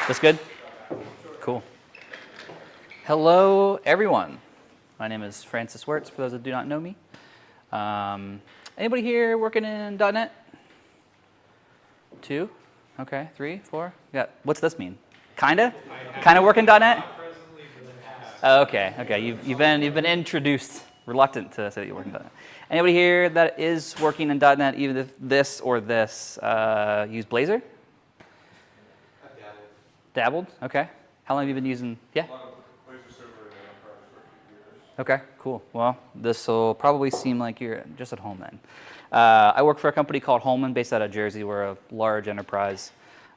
This good? Cool. Hello, everyone. My name is Francis Wertz, for those that do not know me. Anybody here working in .NET? 2? Okay, 3, 4? Yeah. What's this mean? Kinda? Kinda working .NET? Okay. You've been introduced. Reluctant to say that you're working in .NET. Anybody here that is working in .NET, either this or this, use Blazor? I've Dabbled? Okay. How long have you been using? Yeah. a lot of Blazor server and Enterprise for a few years. Okay, cool. Well, this will probably seem like you're just at home then. I work for a company called Holman, based out of Jersey. We're a large enterprise,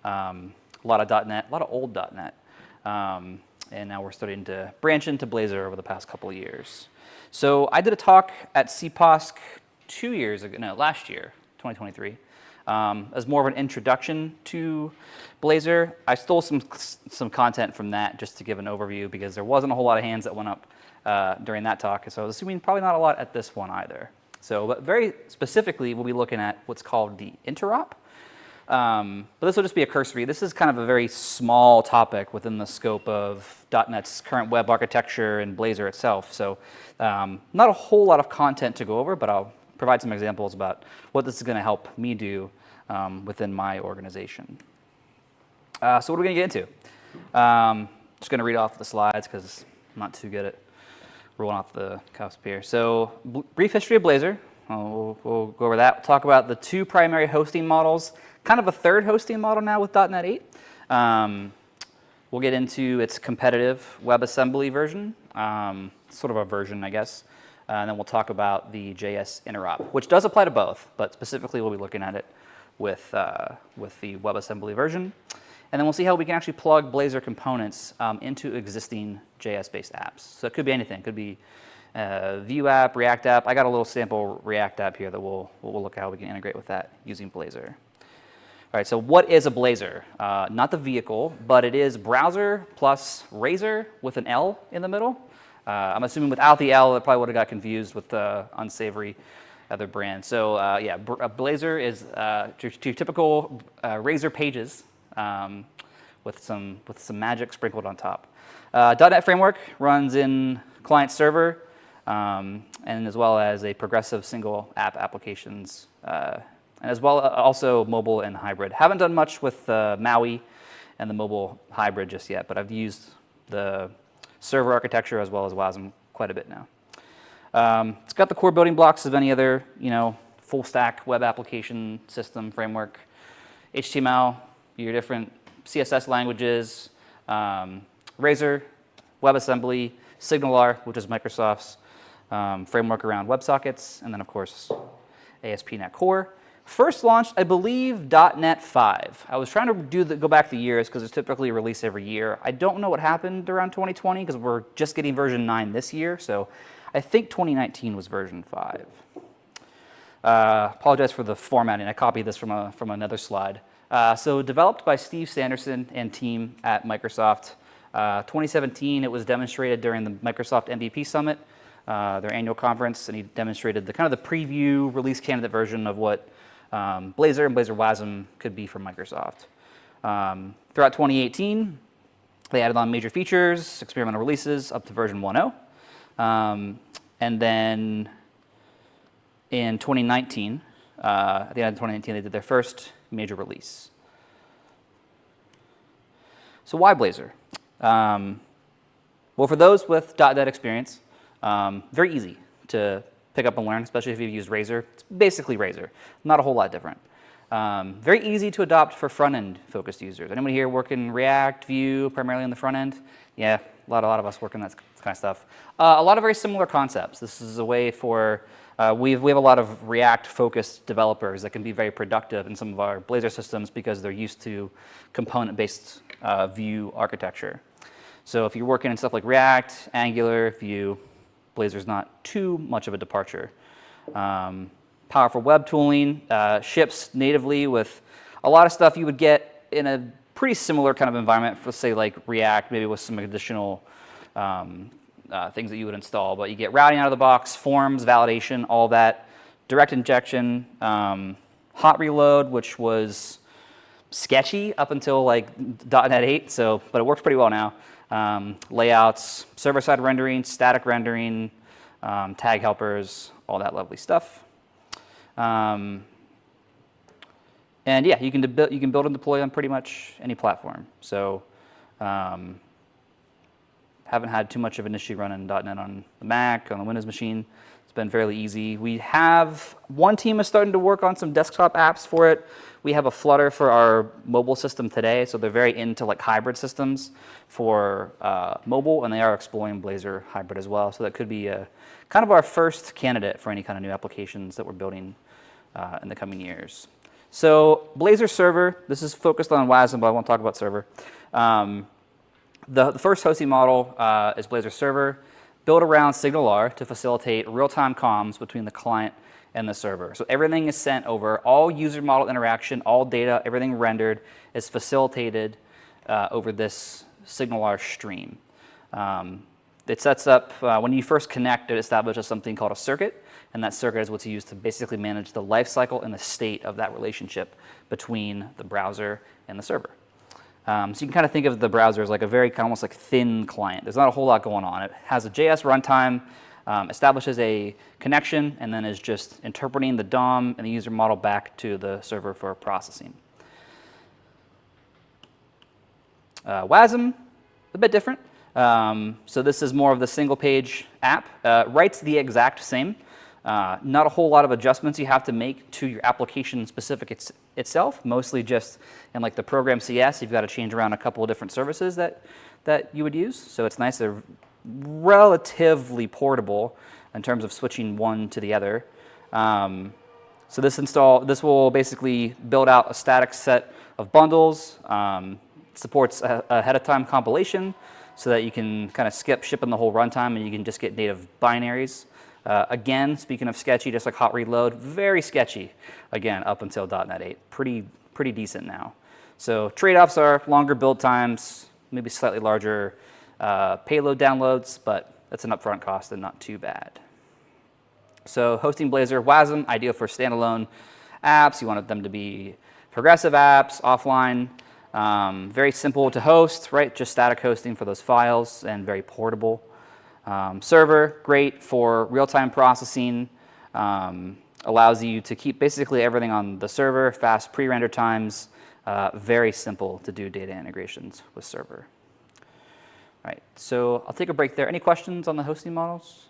a lot of .NET, a lot of old .NET. And now we're starting to branch into Blazor over the past couple of years. So I did a talk at CPOSC last year, 2023, as more of an introduction to Blazor. I stole some content from that just to give an overview because there wasn't a whole lot of hands that went up during that talk. So I was assuming probably not a lot at this one either. So, but very specifically, we'll be looking at what's called the Interop. But this will just be a cursory. This is kind of a very small topic within the scope of .NET's current web architecture and Blazor itself. So not a whole lot of content to go over, but I'll provide some examples about what this is going to help me do within my organization. So what are we going to get into? Just going to read off the slides because I'm not too good at rolling off the cusp here. So brief history of Blazor. We'll go over that. We'll talk about the two primary hosting models, kind of a third hosting model now with .NET 8. We'll get into its competitive WebAssembly version, sort of a version, I guess. And then we'll talk about the JS Interop, which does apply to both, but specifically we'll be looking at it with the WebAssembly version. And then we'll see how we can actually plug Blazor components into existing JS-based apps. So it could be anything. It could be Vue app, React app. I got a little sample React app here that we'll look at how we can integrate with that using Blazor. All right, so what is a Blazor? Not the vehicle, but it is browser plus Razor with an L in the middle. I'm assuming without the L, it probably would have got confused with the unsavory other brand. So yeah, Blazor is your typical Razor pages with some magic sprinkled on top. .NET Framework runs in client server and as well as a progressive single app applications and as well also mobile and hybrid. Haven't done much with Maui and the mobile hybrid just yet, but I've used the server architecture as well as WASM quite a bit now. It's got the core building blocks of any other, full stack web application system framework. HTML, your different CSS languages, Razor, WebAssembly, SignalR, which is Microsoft's framework around WebSockets, and then of course ASP.NET Core. First launched, I believe, .NET 5. I was trying to go back the years because it's typically released every year. I don't know what happened around 2020 because we're just getting version 9 this year. So I think 2019 was version 5. Apologize for the formatting. I copied this from another slide. So developed by Steve Sanderson and team at Microsoft. 2017, it was demonstrated during the Microsoft MVP Summit, their annual conference, and he demonstrated the kind of the preview release candidate version of what Blazor and Blazor WASM could be from Microsoft. Throughout 2018, they added on major features, experimental releases up to version 1.0. And then in 2019, at the end of 2019, they did their first major release. So why Blazor? Well, for those with .NET experience, very easy to pick up and learn, especially if you've used Razor. It's basically Razor, not a whole lot different. Very easy to adopt for front-end focused users. Anybody here working React, Vue, primarily on the front end? Yeah, a lot of us working that kind of stuff. A lot of very similar concepts. This is a way for, we have a lot of React-focused developers that can be very productive in some of our Blazor systems because they're used to component-based Vue architecture. So if you're working in stuff like React, Angular, Vue, Blazor's not too much of a departure. Powerful web tooling, ships natively with a lot of stuff you would get in a pretty similar kind of environment for, say, like React, maybe with some additional things that you would install. But you get routing out of the box, forms, validation, all that, direct injection, hot reload, which was sketchy up until like .NET 8, so, but it works pretty well now. Layouts, server-side rendering, static rendering, tag helpers, all that lovely stuff. And yeah, you can build and deploy on pretty much any platform. So haven't had too much of an issue running .NET on the Mac, on the Windows machine. It's been fairly easy. We have, one team is starting to work on some desktop apps for it. We have a Flutter for our mobile system today, so they're very into like hybrid systems for mobile, and they are exploring Blazor hybrid as well. So that could be kind of our first candidate for any kind of new applications that we're building in the coming years. So Blazor server, this is focused on WASM, but I won't talk about server. The first hosting model is Blazor server, built around SignalR to facilitate real-time comms between the client and the server. So everything is sent over, all user model interaction, all data, everything rendered is facilitated over this SignalR stream. It sets up, when you first connect, it establishes something called a circuit, and that circuit is what's used to basically manage the life cycle and the state of that relationship between the browser and the server. So you can kind of think of the browser as like a very kind of almost like thin client. There's not a whole lot going on. It has a JS runtime, establishes a connection, and then is just interpreting the DOM and the user model back to the server for processing. WASM, a bit different. So this is more of the single page app. Writes the exact same. Not a whole lot of adjustments you have to make to your application specific itself, mostly just in like the program CS, you've got to change around a couple of different services that you would use. So it's nice, they're relatively portable in terms of switching one to the other. So this will basically build out a static set of bundles, supports ahead of time compilation so that you can kind of skip shipping the whole runtime and you can just get native binaries. Again, speaking of sketchy, just like hot reload, very sketchy, again, up until .NET 8. Pretty decent now. So trade-offs are longer build times, maybe slightly larger payload downloads, but that's an upfront cost and not too bad. So hosting Blazor, WASM, ideal for standalone apps. You want them to be progressive apps, offline, very simple to host, right? Just static hosting for those files and very portable. Server, great for real-time processing, allows you to keep basically everything on the server, fast pre-render times, very simple to do data integrations with server. All right, so I'll take a break there. Any questions on the hosting models?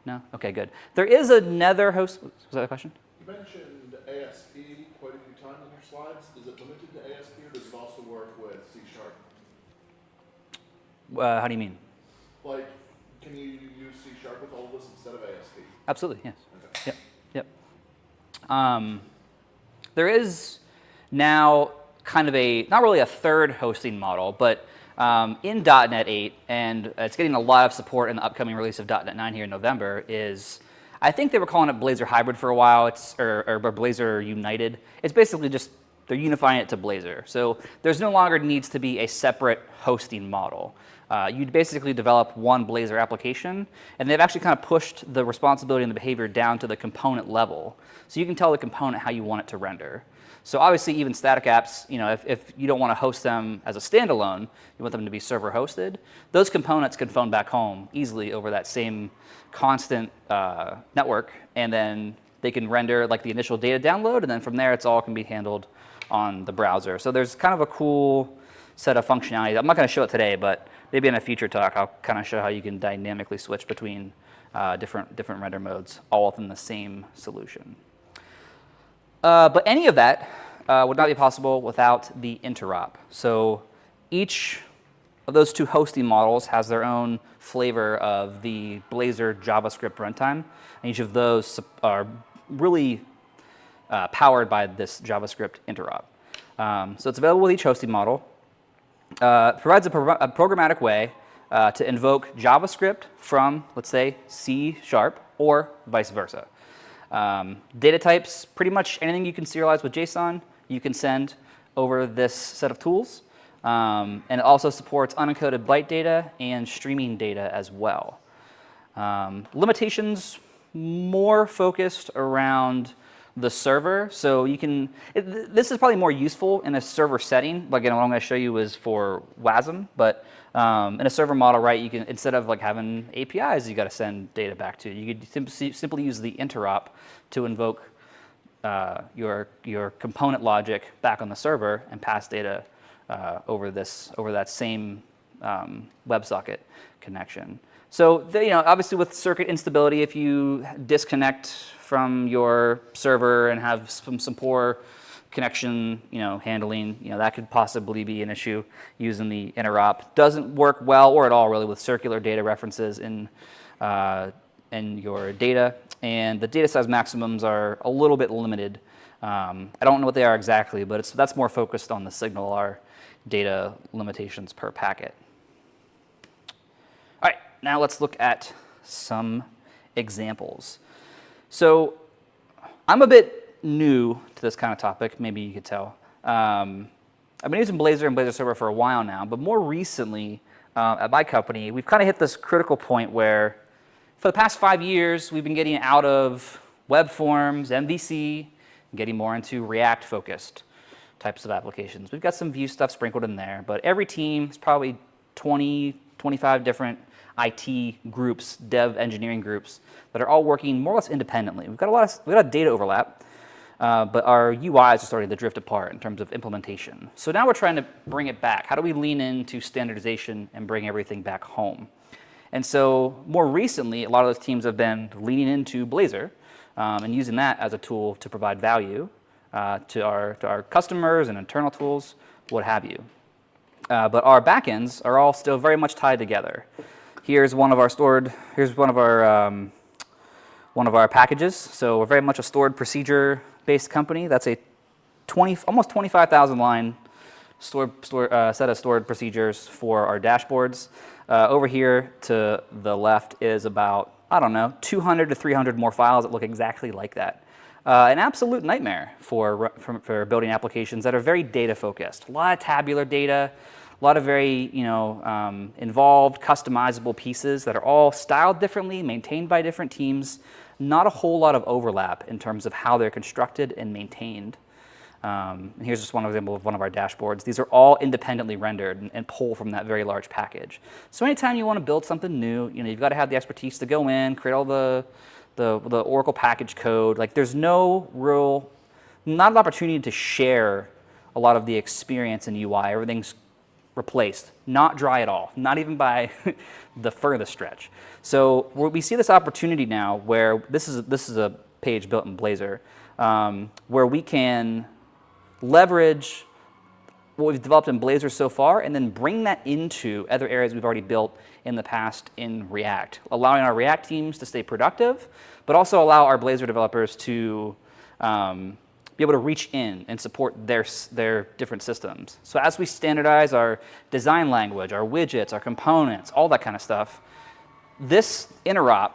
No? Okay, good. There is another host. Was that a question? You mentioned ASP quite a few times in your slides. Is it limited to ASP or does it also work with C#? How do you mean? Like, can you use C# with all of this instead of ASP? Absolutely, yes. Okay. Yep. There is now kind of not really a third hosting model, but in .NET 8, and it's getting a lot of support in the upcoming release of .NET 9 here in November, is, I think they were calling it Blazor Hybrid for a while, or Blazor United. It's basically just, they're unifying it to Blazor. So there's no longer needs to be a separate hosting model. You'd basically develop one Blazor application, and they've actually kind of pushed the responsibility and the behavior down to the component level. So you can tell the component how you want it to render. So obviously, even static apps, you know, if you don't want to host them as a standalone, you want them to be server hosted, those components can phone back home easily over that same constant network, and then they can render like the initial data download, and then from there, it's all can be handled on the browser. So there's kind of a cool set of functionality. I'm not going to show it today, but maybe in a future talk, I'll kind of show how you can dynamically switch between different render modes, all within the same solution. But any of that would not be possible without the Interop. So each of those two hosting models has their own flavor of the Blazor JavaScript runtime, and each of those are really powered by this JavaScript Interop. So it's available with each hosting model. Provides a programmatic way to invoke JavaScript from, let's say, C# or vice versa. Data types, pretty much anything you can serialize with JSON, you can send over this set of tools. And it also supports unencoded byte data and streaming data as well. Limitations more focused around the server. So you can, this is probably more useful in a server setting. Like, again, what I'm going to show you is for WASM, but in a server model, right, you can, instead of like having APIs you got to send data back to, you could simply use the interop to invoke your component logic back on the server and pass data over that same WebSocket connection. So obviously with circuit instability, if you disconnect from your server and have some poor connection handling, that could possibly be an issue using the interop. Doesn't work well or at all really with circular data references in your data, and the data size maximums are a little bit limited. I don't know what they are exactly, but that's more focused on the signal, our data limitations per packet. All right, now let's look at some examples. So I'm a bit new to this kind of topic, maybe you could tell. I've been using Blazor and Blazor Server for a while now, but more recently at my company, we've kind of hit this critical point where for the past 5 years, we've been getting out of web forms, MVC, and getting more into React-focused types of applications. We've got some Vue stuff sprinkled in there, but every team is probably 20, 25 different IT groups, dev engineering groups, that are all working more or less independently. We've got a lot of data overlap, but our UIs are starting to drift apart in terms of implementation. So now we're trying to bring it back. How do we lean into standardization and bring everything back home? And so more recently, a lot of those teams have been leaning into Blazor and using that as a tool to provide value to our customers and internal tools, what have you. But our backends are all still very much tied together. Here's one of our packages. So we're very much a stored procedure-based company. That's a almost 25,000 line set of stored procedures for our dashboards. Over here to the left is about, 200 to 300 more files that look exactly like that. An absolute nightmare for building applications that are very data focused. A lot of tabular data, a lot of very involved, customizable pieces that are all styled differently, maintained by different teams. Not a whole lot of overlap in terms of how they're constructed and maintained. And here's just one example of one of our dashboards. These are all independently rendered and pull from that very large package. So anytime you want to build something new, you've got to have the expertise to go in, create all the Oracle package code. Like there's not an opportunity to share a lot of the experience in UI. Everything's replaced, not dry at all, not even by the furthest stretch. So we see this opportunity now where this is a page built in Blazor, where we can leverage what we've developed in Blazor so far and then bring that into other areas we've already built in the past in React, allowing our React teams to stay productive, but also allow our Blazor developers to be able to reach in and support their different systems. So as we standardize our design language, our widgets, our components, all that kind of stuff, this interop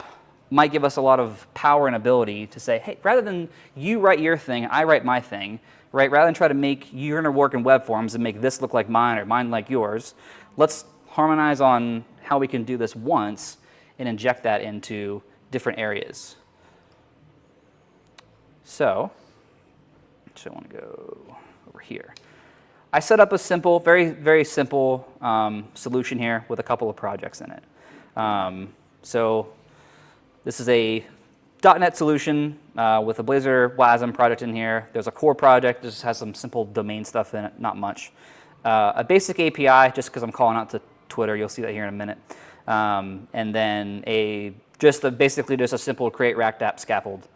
might give us a lot of power and ability to say, hey, rather than you write your thing, I write my thing, right? Rather than try to make your inner work in web forms and make this look like mine or mine like yours, let's harmonize on how we can do this once and inject that into different areas. So I want to go over here. I set up a simple, very, very simple solution here with a couple of projects in it. So this is a .NET solution with a Blazor WASM project in here. There's a core project. This has some simple domain stuff in it, not much. A basic API, just because I'm calling out to Twitter. You'll see that here in a minute. And then basically just a simple create React app scaffold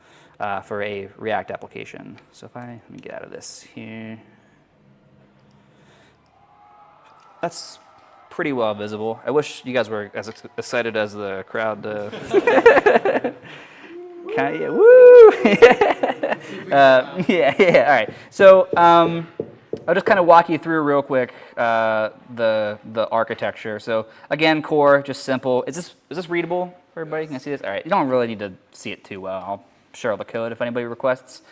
for a React application. So let me get out of this here. That's pretty well visible. I wish you guys were as excited as the crowd. Yeah, woo! Yeah. All right. So I'll just kind of walk you through real quick the architecture. So again, core, just simple. Is this readable for everybody? Can I see this? All right. You don't really need to see it too well. I'll share the code if anybody requests.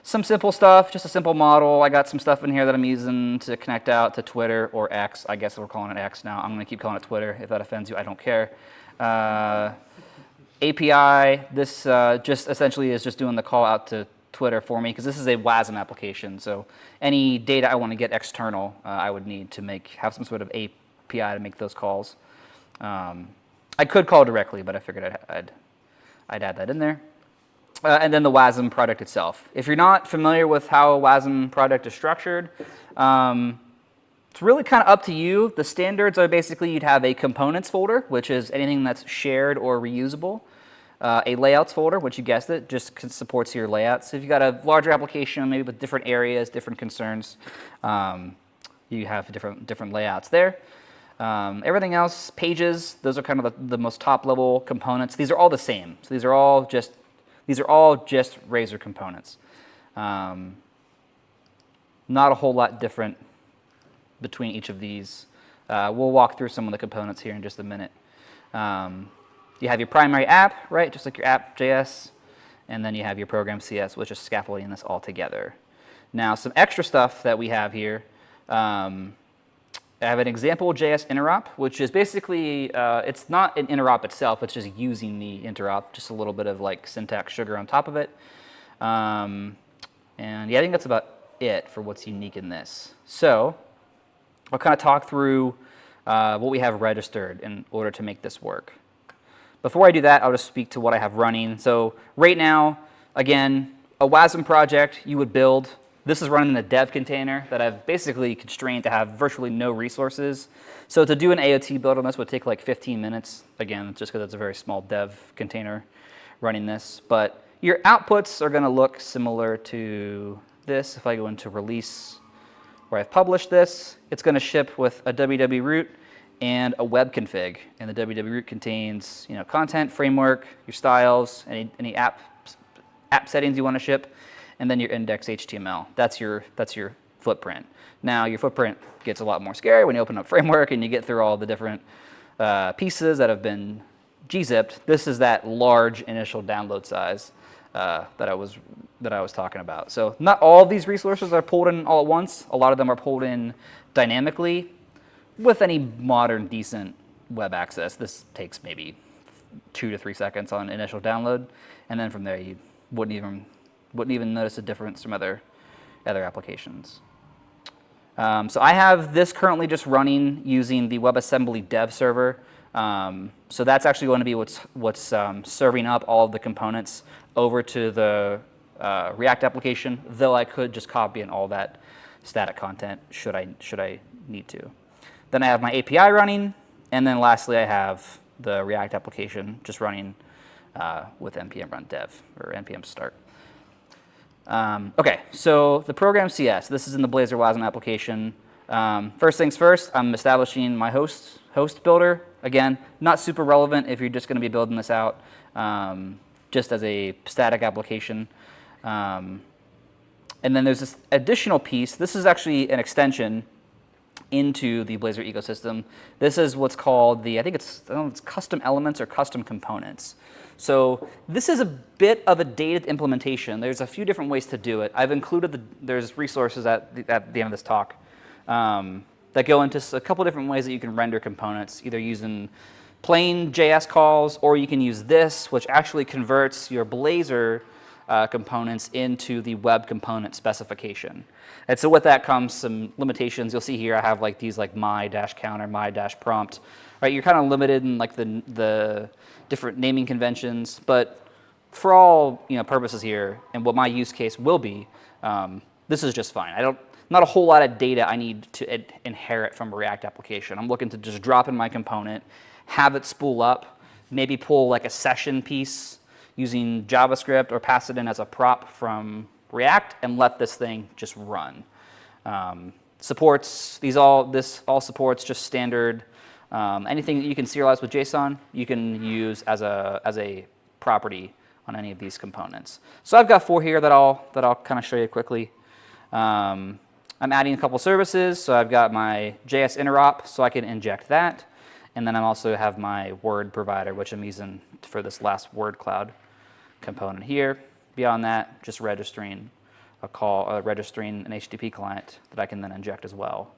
Some simple stuff, just a simple model. I got some stuff in here that I'm using to connect out to Twitter or X. I guess we're calling it X now. I'm going to keep calling it Twitter. If that offends you, I don't care. API, this just essentially is just doing the call out to Twitter for me because this is a WASM application. So any data I want to get external, I would need to have some sort of API to make those calls. I could call directly, but I figured I'd add that in there. And then the WASM product itself. If you're not familiar with how a WASM product is structured, it's really kind of up to you. The standards are basically you'd have a components folder, which is anything that's shared or reusable. A layouts folder, which you guessed it, just supports your layouts. So if you've got a larger application, maybe with different areas, different concerns, you have different layouts there. Everything else, pages, those are kind of the most top level components. These are all the same. So these are all just Razor components. Not a whole lot different between each of these. We'll walk through some of the components here in just a minute. You have your primary app, right, just like your app.js, and then you have your program CS, which is scaffolding this all together. Now, some extra stuff that we have here. I have an example JS interop, which is basically, it's not an interop itself, it's just using the interop, just a little bit of like syntax sugar on top of it. And yeah, I think that's about it for what's unique in this. So I'll kind of talk through what we have registered in order to make this work. Before I do that, I'll just speak to what I have running. So right now, again, a WASM project you would build. This is running in a dev container that I've basically constrained to have virtually no resources. So to do an AOT build on this would take like 15 minutes. Again, just because it's a very small dev container running this. But your outputs are going to look similar to this. If I go into release where I've published this, it's going to ship with a www root and a web config. And the www root contains, content, framework, your styles, any app settings you want to ship, and then your index HTML. That's your footprint. Now your footprint gets a lot more scary when you open up framework and you get through all the different pieces that have been gzipped. This is that large initial download size that I was talking about. So not all of these resources are pulled in all at once. A lot of them are pulled in dynamically. With any modern decent web access, this takes maybe 2 to 3 seconds on initial download, and then from there you wouldn't even notice a difference from other applications. So I have this currently just running using the WebAssembly dev server. So that's actually going to be what's serving up all of the components over to the React application. Though I could just copy in all that static content should I need to. Then I have my API running, and then lastly I have the React application just running with npm run dev or npm start. Okay, so the program CS. This is in the Blazor WASM application. First things first, I'm establishing my host builder. Again, not super relevant if you're just going to be building this out just as a static application. And then there's this additional piece. This is actually an extension into the Blazor ecosystem. This is what's called I think it's custom elements or custom components. So this is a bit of a dated implementation. There's a few different ways to do it. I've included there's resources at the end of this talk that go into a couple different ways that you can render components, either using plain JS calls, or you can use this, which actually converts your Blazor components into the web component specification. And so with that comes some limitations. You'll see here I have like these like my-counter, my-prompt. Right, you're kind of limited in like the different naming conventions, but for all purposes here and what my use case will be, this is just fine. Not a whole lot of data I need to inherit from a React application. I'm looking to just drop in my component, have it spool up, maybe pull like a session piece using JavaScript or pass it in as a prop from React and let this thing just run. This all supports just standard anything that you can serialize with JSON, you can use as a property on any of these components. So I've got 4 here that I'll kind of show you quickly. I'm adding a couple services, so I've got my JS interop, so I can inject that, and then I also have my word provider, which I'm using for this last word cloud component here. Beyond that, just registering registering an HTTP client that I can then inject as well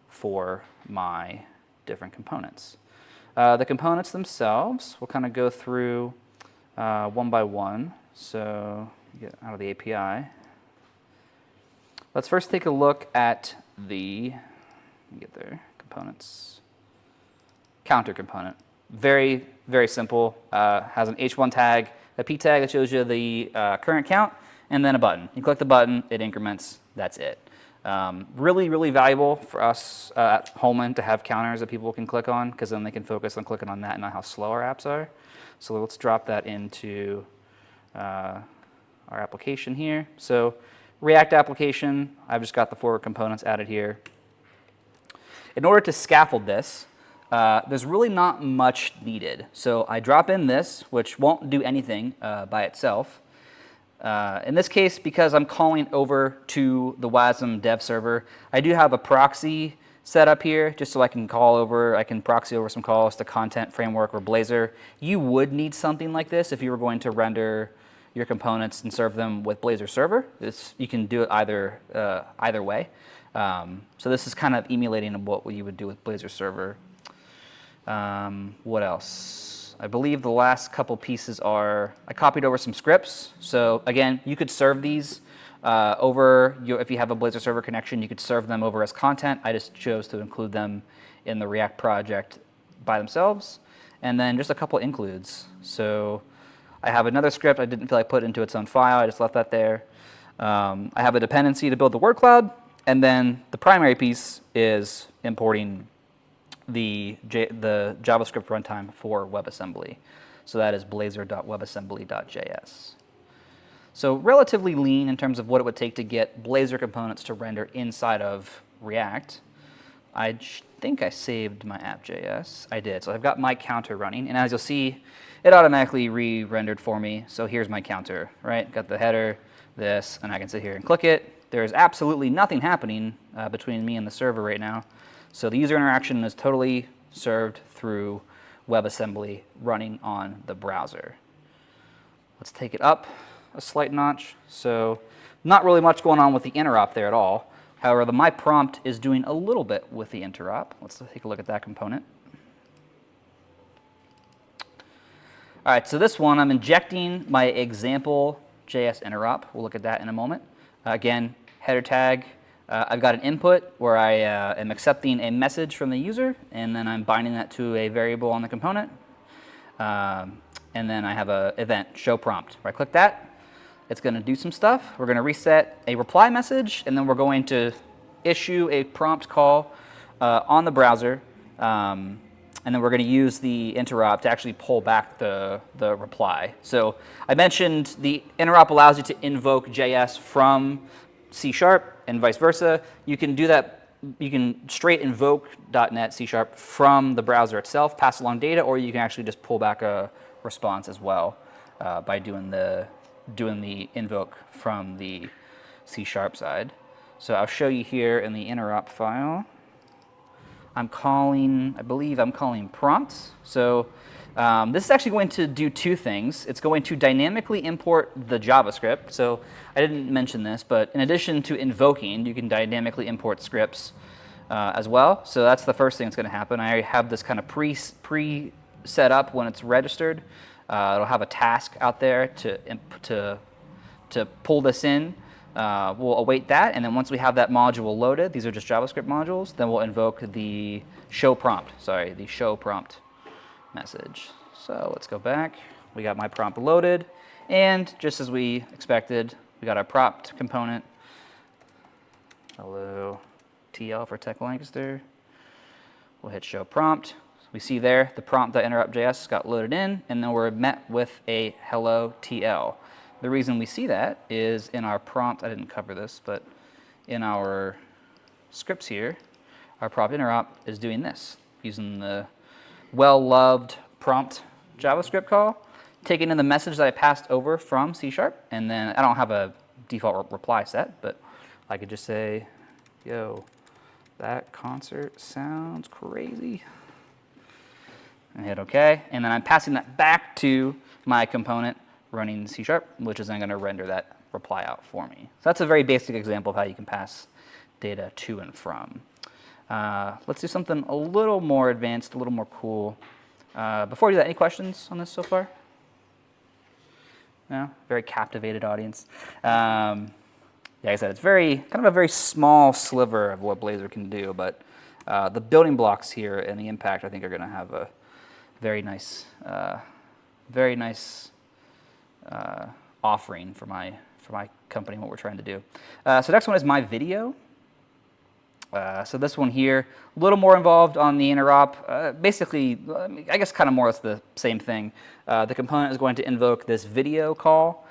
for my different components. The components themselves, we'll kind of go through one by one. So get out of the API. Let's first take a look at the, let me get there, components. Counter component. Very, very simple. Has an H1 tag, a P tag that shows you the current count, and then a button. You click the button, it increments, that's it. Really, really valuable for us at Holman to have counters that people can click on, because then they can focus on clicking on that and not how slow our apps are. So let's drop that into our application here. So React application, I've just got the 4 components added here. In order to scaffold this, there's really not much needed. So I drop in this, which won't do anything by itself. In this case, because I'm calling over to the WASM dev server, I do have a proxy set up here, just so I can proxy over some calls to Content Framework or Blazor. You would need something like this if you were going to render your components and serve them with Blazor server. You can do it either way. So this is kind of emulating what you would do with Blazor server. What else? I believe the last couple pieces are, I copied over some scripts. So again, you could serve these if you have a Blazor server connection, you could serve them over as content. I just chose to include them in the React project by themselves. And then just a couple includes. So I have another script I didn't feel like put into its own file. I just left that there. I have a dependency to build the word cloud. And then the primary piece is importing the JavaScript runtime for WebAssembly. So that is blazor.webassembly.js. So relatively lean in terms of what it would take to get Blazor components to render inside of React. I think I saved my app.js. I did. So I've got my counter running. And as you'll see, it automatically re-rendered for me. So here's my counter, right? Got the header, this, and I can sit here and click it. There's absolutely nothing happening between me and the server right now. So the user interaction is totally served through WebAssembly running on the browser. Let's take it up a slight notch. So not really much going on with the interop there at all. However, the my prompt is doing a little bit with the interop. Let's take a look at that component. All right, so this one, I'm injecting my example JS interop. We'll look at that in a moment. Again, header tag. I've got an input where I am accepting a message from the user, and then I'm binding that to a variable on the component. And then I have an event, show prompt. Right click that. It's going to do some stuff. We're going to reset a reply message, and then we're going to issue a prompt call on the browser. And then we're going to use the interop to actually pull back the reply. So I mentioned the interop allows you to invoke JS from C# and vice versa. You can do that. You can straight invoke .NET C# from the browser itself, pass along data, or you can actually just pull back a response as well by doing the invoke from the C# side. So I'll show you here in the interop file. I believe I'm calling prompts. So this is actually going to do 2 things. It's going to dynamically import the JavaScript. So I didn't mention this, but in addition to invoking, you can dynamically import scripts as well. So that's the first thing that's going to happen. I have this kind of pre-set up when it's registered. It'll have a task out there to pull this in. We'll await that, and then once we have that module loaded, these are just JavaScript modules, then we'll invoke the show prompt message. So let's go back. We got my prompt loaded, and just as we expected, we got our prompt component. Hello, TL for Tech Lancaster. We'll hit show prompt. We see there the prompt.interop.js got loaded in, and then we're met with a hello TL. The reason we see that is in our prompt, I didn't cover this, but in our scripts here, our prompt interop is doing this, using the well-loved prompt JavaScript call, taking in the message that I passed over from C#, and then I don't have a default reply set, but I could just say, yo, that concert sounds crazy, and hit OK, and then I'm passing that back to my component running C#, which is then going to render that reply out for me. So that's a very basic example of how you can pass data to and from. Let's do something a little more advanced, a little more cool. Before we do that, any questions on this so far? very captivated audience. Yeah, like I said, it's kind of a very small sliver of what Blazor can do, but the building blocks here and the impact, I think, are going to have a very nice offering for my company and what we're trying to do. So next one is my video. So this one here, a little more involved on the interop. Basically, I guess kind of more or less the same thing. The component is going to invoke this video call.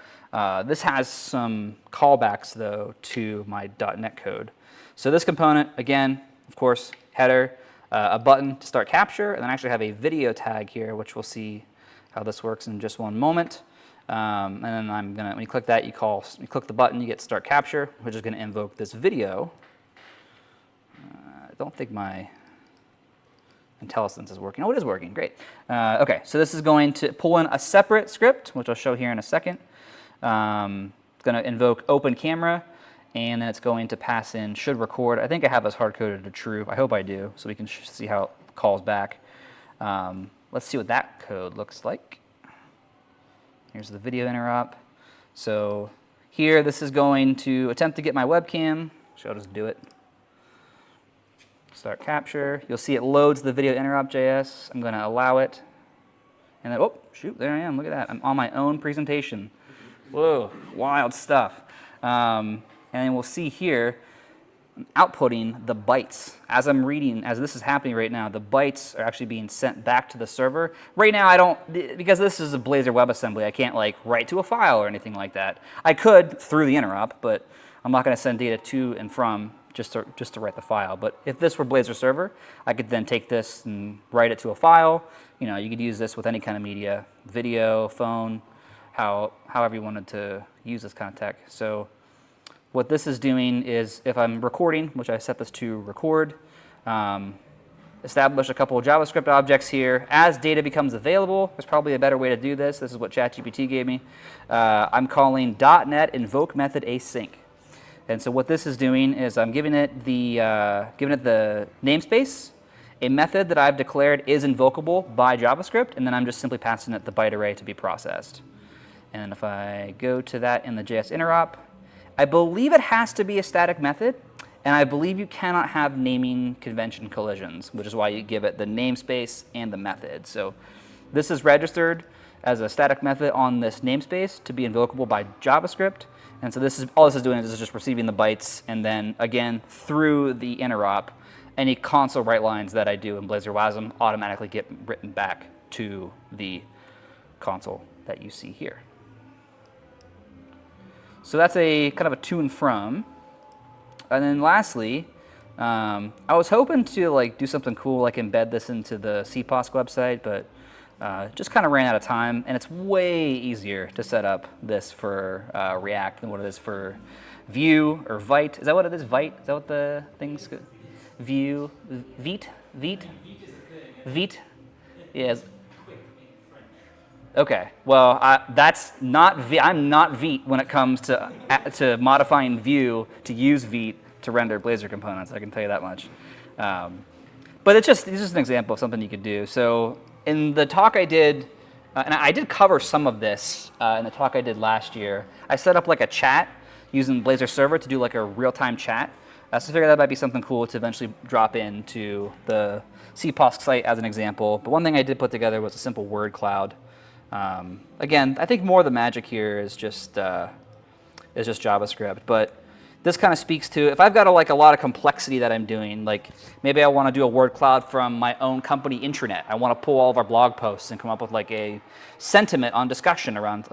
This has some callbacks, though, to my .NET code. So this component, again, of course, header, a button to start capture, and then I actually have a video tag here, which we'll see how this works in just one moment. And then when you click that, you click the button, you get start capture, which is going to invoke this video. I don't think my IntelliSense is working. Oh, it is working. Great. Okay, so this is going to pull in a separate script, which I'll show here in a second. It's going to invoke open camera, and then it's going to pass in should record. I think I have this hard-coded to true. I hope I do, so we can see how it calls back. Let's see what that code looks like. Here's the video interop. So here, this is going to attempt to get my webcam. So I'll just do it. Start capture. You'll see it loads the video interop.js. I'm going to allow it. And then, oh, shoot, there I am. Look at that. I'm on my own presentation. Whoa, wild stuff. And then we'll see here, I'm outputting the bytes. As I'm reading, as this is happening right now, the bytes are actually being sent back to the server. Right now, I don't, because this is a Blazor WebAssembly, I can't like write to a file or anything like that. I could through the interop, but I'm not going to send data to and from just to write the file. But if this were Blazor server, I could then take this and write it to a file. You know, you could use this with any kind of media, video, phone, however you wanted to use this kind of tech. So what this is doing is if I'm recording, which I set this to record, establish a couple of JavaScript objects here. As data becomes available, there's probably a better way to do this. This is what ChatGPT gave me. I'm calling .NET invoke method async. And so what this is doing is I'm giving it the namespace, a method that I've declared is invocable by JavaScript, and then I'm just simply passing it the byte array to be processed. And if I go to that in the JS interop, I believe it has to be a static method, and I believe you cannot have naming convention collisions, which is why you give it the namespace and the method. So this is registered as a static method on this namespace to be invocable by JavaScript. And so all this is doing is just receiving the bytes, and then again through the interop, any console write lines that I do in Blazor WASM automatically get written back to the console that you see here. So that's a kind of a to and from. And then lastly, I was hoping to like do something cool, like embed this into the CPOSC website, but just kind of ran out of time. And it's way easier to set up this for React than what it is for Vue or Vite. Is that what it is? Vite? Is that what the thing's? Vue, Vite? Yes. Okay. Well, that's not I'm not Vite when it comes to modifying Vue to use Vite to render Blazor components. I can tell you that much. But it's just an example of something you could do. So in the talk I did, and I did cover some of this in the talk I did last year. I set up like a chat using Blazor Server to do like a real-time chat. So I figured that might be something cool to eventually drop into the CPOSC site as an example. But one thing I did put together was a simple word cloud. Again, I think more of the magic here is just JavaScript. But this kind of speaks to if I've got a lot of complexity that I'm doing, like maybe I want to do a word cloud from my own company intranet. I want to pull all of our blog posts and come up with like a sentiment on discussion around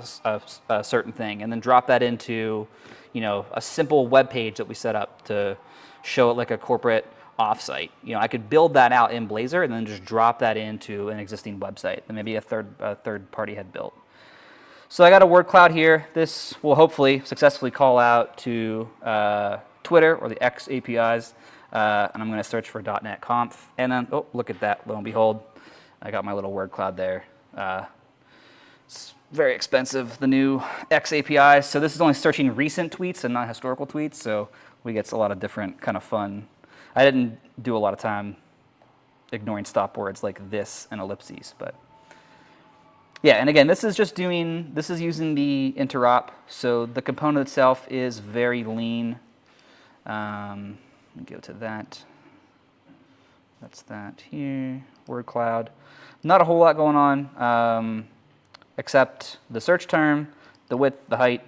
a certain thing, and then drop that into, a simple web page that we set up to show it like a corporate offsite. I could build that out in Blazor and then just drop that into an existing website that maybe a third party had built. So I got a word cloud here. This will hopefully successfully call out to Twitter or the X APIs, and I'm going to search for .NET Conf, and then, oh, look at that, lo and behold, I got my little word cloud there. It's very expensive, the new X APIs. So this is only searching recent tweets and not historical tweets, so we get a lot of different kind of fun. I didn't do a lot of time ignoring stop words like this and ellipses, but Yeah, and again, this is using the interop, so the component itself is very lean. Let me go to that. That's that here, word cloud. Not a whole lot going on, except the search term, the width, the height.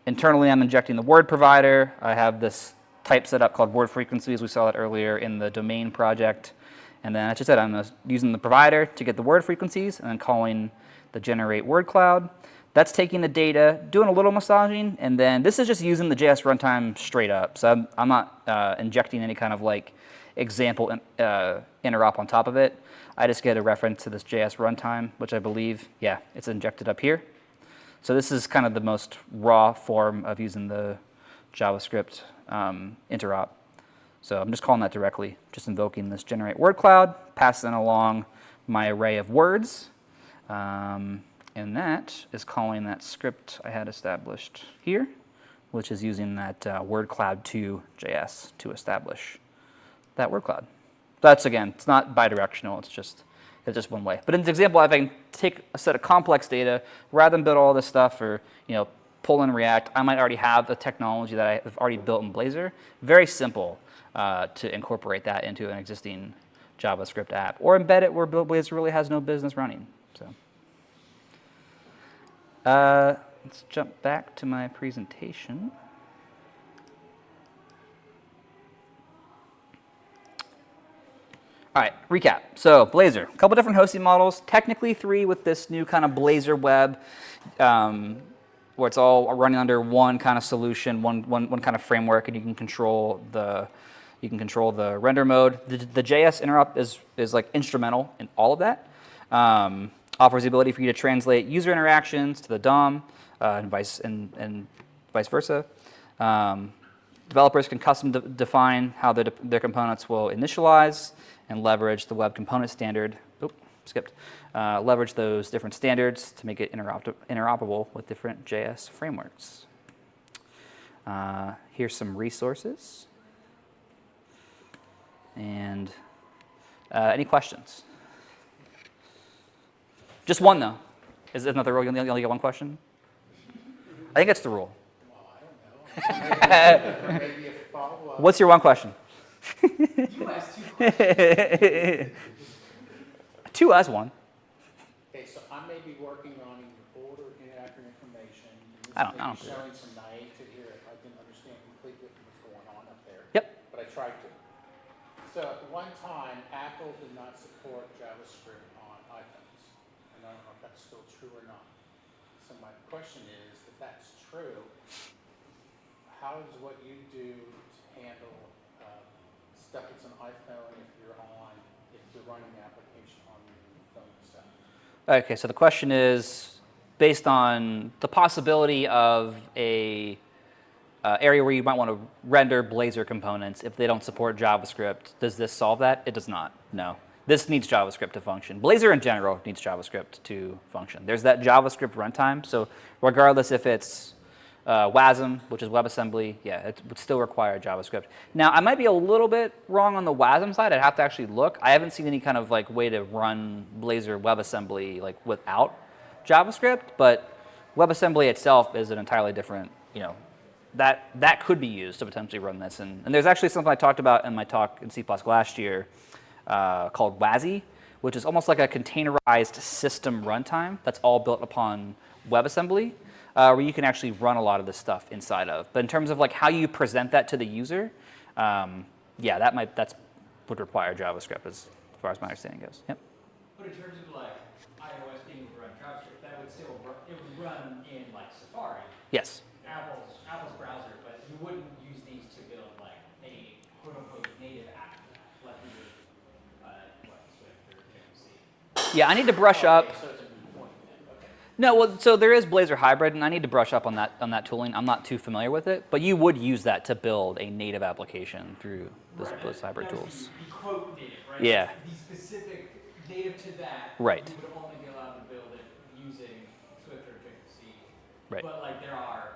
Internally, I'm injecting the word provider. I have this type set up called word frequencies. We saw that earlier in the domain project. And then, as I said, I'm using the provider to get the word frequencies and then calling the generate word cloud. That's taking the data, doing a little massaging, and then this is just using the JS runtime straight up. So I'm not injecting any kind of like example interop on top of it. I just get a reference to this JS runtime, which I believe, yeah, it's injected up here. So this is kind of the most raw form of using the JavaScript interop. So I'm just calling that directly, just invoking this generate word cloud, passing along my array of words, and that is calling that script I had established here, which is using that word cloud 2 JS to establish that word cloud. That's, again, it's not bidirectional, it's just one way. But in this example, if I can take a set of complex data, rather than build all this stuff or pull in React, I might already have a technology that I have already built in Blazor. Very simple to incorporate that into an existing JavaScript app, or embed it where Blazor really has no business running. So let's jump back to my presentation. All right, recap. So Blazor, a couple different hosting models, technically 3 with this new kind of Blazor web, where it's all running under one kind of solution, one kind of framework, and you can control the render mode. The JS interop is like instrumental in all of that. Offers the ability for you to translate user interactions to the DOM and vice versa. Developers can custom define how their components will initialize and leverage the web component standard. Leverage those different standards to make it interoperable with different JS frameworks. Here's some resources. And any questions? Just one, though. Isn't that the rule? You only get one question? I think that's the rule. Maybe a follow-up. What's your one question? You asked 2 questions. 2 as 1. Okay, so I may be working on your older inaccurate information. I don't This may be showing some naivety here if I didn't understand completely what's going on up there. Yep. But I tried to. So at one time, Apple did not support JavaScript on iPhones. And I don't know if that's still true or not. So my question is, if that's true, how does what you do to handle stuff that's an iPhone if you're running the application on the phone itself? Okay, so the question is, based on the possibility of a area where you might want to render Blazor components, if they don't support JavaScript, does this solve that? It does not, no. This needs JavaScript to function. Blazor in general needs JavaScript to function. There's that JavaScript runtime, so regardless if it's WASM, which is WebAssembly, yeah, it would still require JavaScript. Now, I might be a little bit wrong on the WASM side. I'd have to actually look. I haven't seen any kind of like way to run Blazor WebAssembly like without JavaScript, but WebAssembly itself is an entirely different, that could be used to potentially run this. And there's actually something I talked about in my talk in C+ last year called WASI, which is almost like a containerized system runtime that's all built upon WebAssembly. Where you can actually run a lot of this stuff inside of. But in terms of like how you present that to the user, yeah, that would require JavaScript as far as my understanding goes. Yep. But in terms of like iOS being able to run JavaScript, that would still run in like Safari. Yes. Apple's browser, but you wouldn't use these to build like a quote unquote native app like you would Swift or JMC. Yeah, I need to brush up. Okay, so it's a moot point then. Okay. No, well, so there is Blazor Hybrid, and I need to brush up on that tooling. I'm not too familiar with it, but you would use that to build a native application through this Blazor Hybrid tools. The quote native, right? Yeah. The specific native to that. Right. You would only be allowed to build it using Swift or JMC. Right. But like there are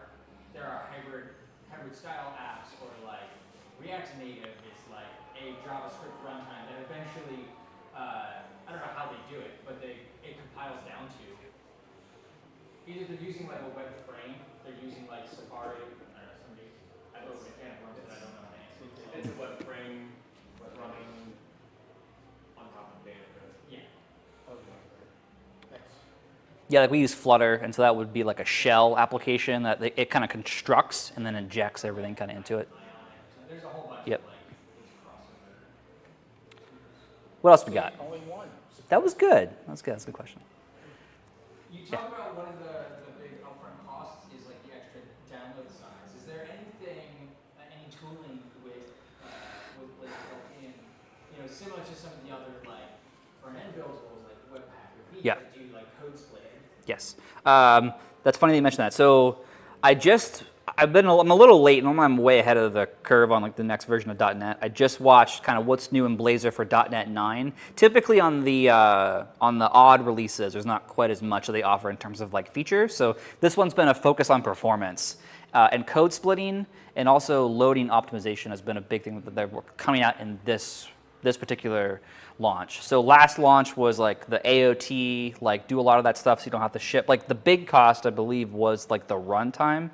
hybrid style apps, or like React Native is like a JavaScript runtime that eventually I don't know how they do it, but it compiles down to either they're using like a web frame, they're using like Safari. I don't know, somebody. I opened a can of worms, but I don't know the name. It's a web frame running on top of data code. Yeah. Okay. Thanks. Yeah, like we use Flutter, and so that would be like a shell application that it kind of constructs and then injects everything kind of into it. There's a whole bunch Yep. of like crossover. What else we got? Only one. That was good. That's good. That's a good question. You talk about one of the big upfront costs is like the extra download size. Is there anything, any tooling with Blazor built in, similar to some of the other like front end build tools like Webpack or V Yeah. that do like code splitting? Yes. That's funny that you mentioned that. So I'm a little late, and I'm way ahead of the curve on like the next version of .NET. I just watched kind of what's new in Blazor for .NET 9. Typically on the odd releases, there's not quite as much that they offer in terms of like features. So this one's been a focus on performance and code splitting, and also loading optimization has been a big thing that they're coming out in this particular launch. So last launch was like the AOT, like do a lot of that stuff so you don't have to ship. Like the big cost, I believe, was like the runtime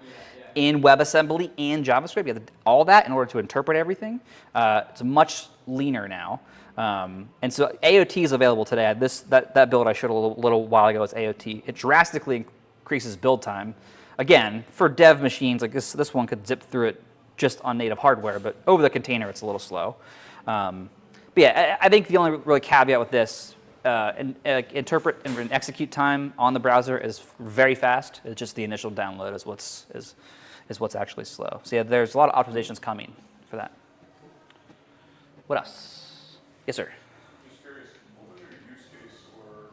in WebAssembly and JavaScript. You have to do all that in order to interpret everything. It's much leaner now. And so AOT is available today. That build I showed a little while ago is AOT. It drastically increases build time. Again, for dev machines, like this one could zip through it just on native hardware, but over the container, it's a little slow. But yeah, I think the only really caveat with this, interpret and execute time on the browser is very fast. It's just the initial download is what's actually slow. So yeah, there's a lot of optimizations coming for that. What else? Yes, sir. Just curious, what was your use case or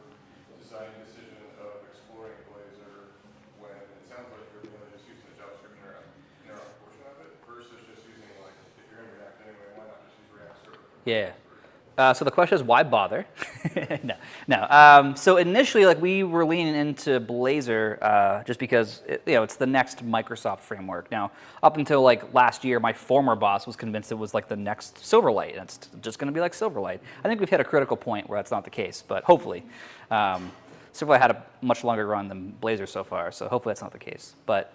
design decision of exploring Blazor when it sounds like you're really just using the JavaScript Interop portion of it versus just using like, if you're going to React anyway, why not just use React server? Yeah. So the question is, why bother? No. So initially, like we were leaning into Blazor just because it's the next Microsoft framework. Now, up until like last year, my former boss was convinced it was like the next Silverlight, and it's just going to be like Silverlight. I think we've hit a critical point where that's not the case, but hopefully, Silverlight had a much longer run than Blazor so far, so hopefully that's not the case. But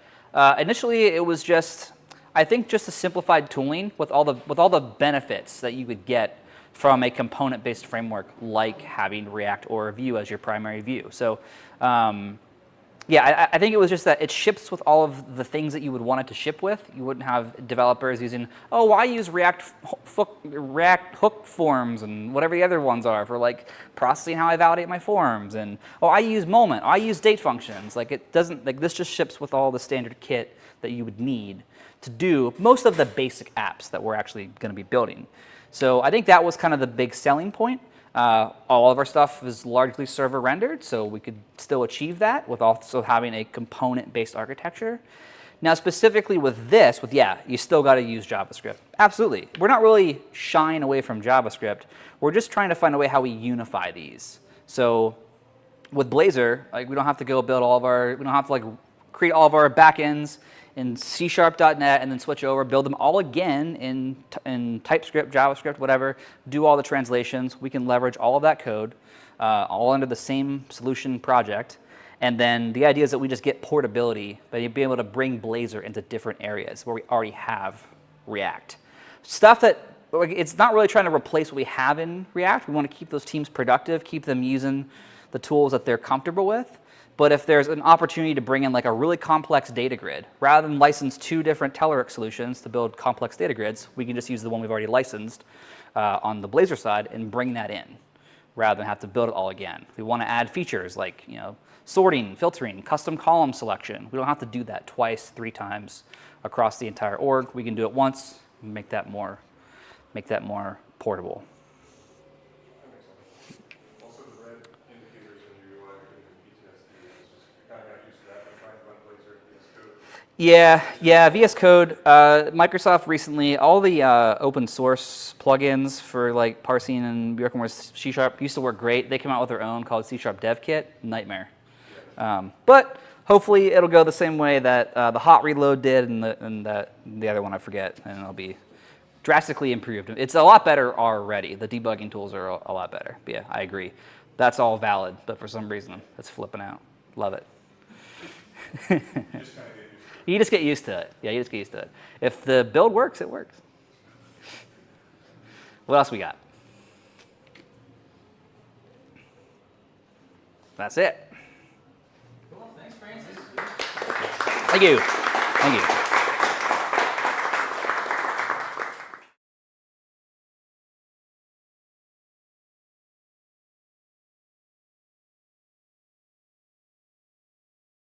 initially, it was just, I think, just a simplified tooling with all the benefits that you would get from a component-based framework like having React or Vue as your primary view. So yeah, I think it was just that it ships with all of the things that you would want it to ship with. You wouldn't have developers using, I use React hook forms and whatever the other ones are for like processing how I validate my forms. And I use moment, I use date functions. Like it doesn't, like this just ships with all the standard kit that you would need to do most of the basic apps that we're actually going to be building. So I think that was kind of the big selling point. All of our stuff is largely server rendered, so we could still achieve that with also having a component-based architecture. Now, specifically with this, you still got to use JavaScript. Absolutely. We're not really shying away from JavaScript. We're just trying to find a way how we unify these. So with Blazor, like we don't have to go build we don't have to like create all of our backends in C#.NET and then switch over, build them all again in TypeScript, JavaScript, whatever, do all the translations. We can leverage all of that code all under the same solution project. And then the idea is that we just get portability, but you'll be able to bring Blazor into different areas where we already have React. Stuff that, it's not really trying to replace what we have in React. We want to keep those teams productive, keep them using the tools that they're comfortable with. But if there's an opportunity to bring in like a really complex data grid, rather than license 2 different Telerik solutions to build complex data grids, we can just use the one we've already licensed on the Blazor side and bring that in, rather than have to build it all again. If we want to add features like sorting, filtering, custom column selection, we don't have to do that twice, 3 times across the entire org. We can do it once and make that more portable. Also, the red indicators in your UI could be PTSD. It's just, you kind of got used to that, but trying to run Blazor VS Code. Yeah, VS Code. Microsoft recently, all the open source plugins for like parsing and working with C# used to work great. They came out with their own called C# Dev Kit. Nightmare. But hopefully it'll go the same way that the hot reload did and the other one I forget, and it'll be drastically improved. It's a lot better already. The debugging tools are a lot better. But yeah, I agree. That's all valid, but for some reason, it's flipping out. Love it. You just kind of get used to it. You just get used to it. Yeah, you just get used to it. If the build works, it works. What else we got? That's it. Cool, thanks, Francis. Thank you. Thank you.